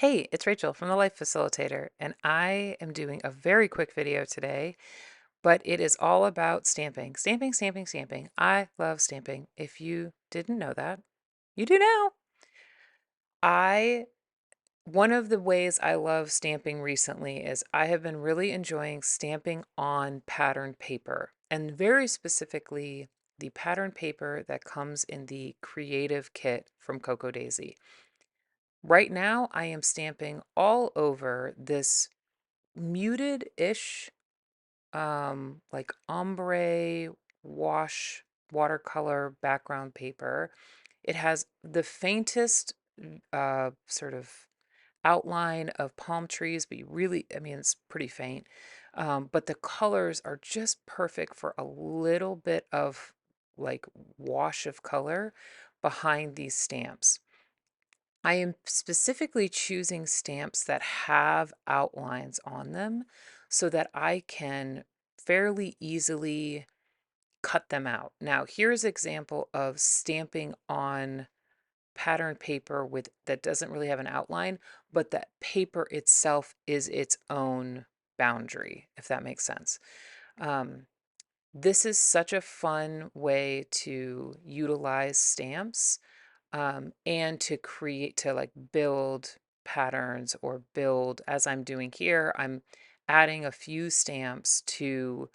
Hey, it's Rachel from the Life Facilitator, and I am doing a very quick video today, but it is all about stamping. Stamping, stamping, stamping. I love stamping. If you didn't know that, you do now. I One of the ways I love stamping recently is I have been really enjoying stamping on patterned paper, and very specifically the patterned paper that comes in the Creative Kit from Coco Daisy. Right now, I am stamping all over this muted-ish, like ombre wash watercolor background paper. It has the faintest sort of outline of palm trees, but it's pretty faint. But the colors are just perfect for a little bit of like wash of color behind these stamps. I am specifically choosing stamps that have outlines on them so that I can fairly easily cut them out. Now, here's an example of stamping on pattern paper with that doesn't really have an outline, but that paper itself is its own boundary, if that makes sense. Um, this is such a fun way to utilize stamps and to create, to like build patterns or build, as I'm doing here, I'm adding a few stamps to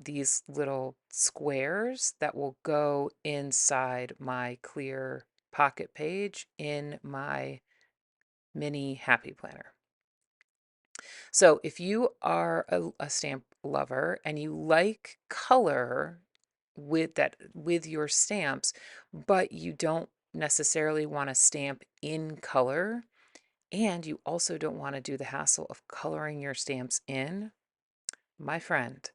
these little squares that will go inside my clear pocket page in my mini happy planner. So if you are a stamp lover and you like color with your stamps, but you don't necessarily want to stamp in color, and you also don't want to do the hassle of coloring your stamps in, my friend,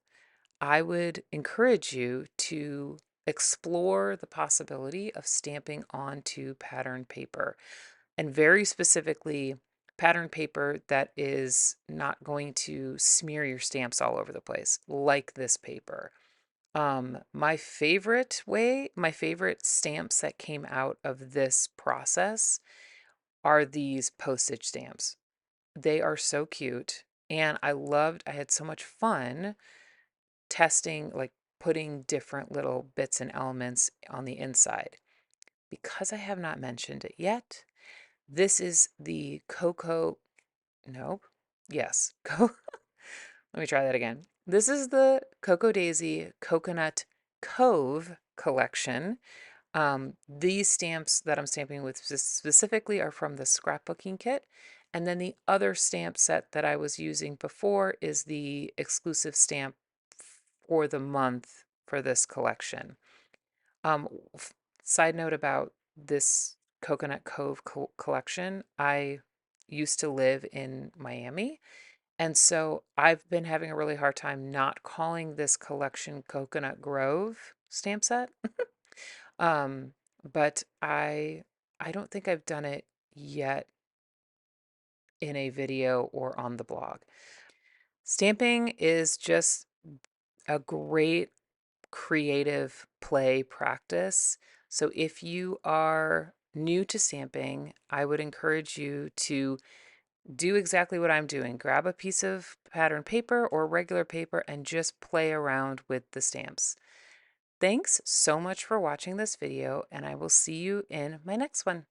I would encourage you to explore the possibility of stamping onto pattern paper, and very specifically pattern paper that is not going to smear your stamps all over the place like this paper. My favorite stamps that came out of this process are these postage stamps. They are so cute, and I had so much fun testing, like putting different little bits and elements on the inside. Because I have not mentioned it yet, this is the Cocoa, nope, yes, let me try that again. This is the Coco Daisy Coconut Cove collection. These stamps that I'm stamping with specifically are from the scrapbooking kit. And then the other stamp set that I was using before is the exclusive stamp for the month for this collection. Um, Side note about this Coconut Cove collection, I used to live in Miami, and so I've been having a really hard time not calling this collection Coconut Grove stamp set. Um, but I don't think I've done it yet in a video or on the blog. Stamping is just a great creative play practice. So if you are new to stamping, I would encourage you to do exactly what I'm doing. Grab a piece of pattern paper or regular paper and just play around with the stamps. Thanks so much for watching this video, and I will see you in my next one.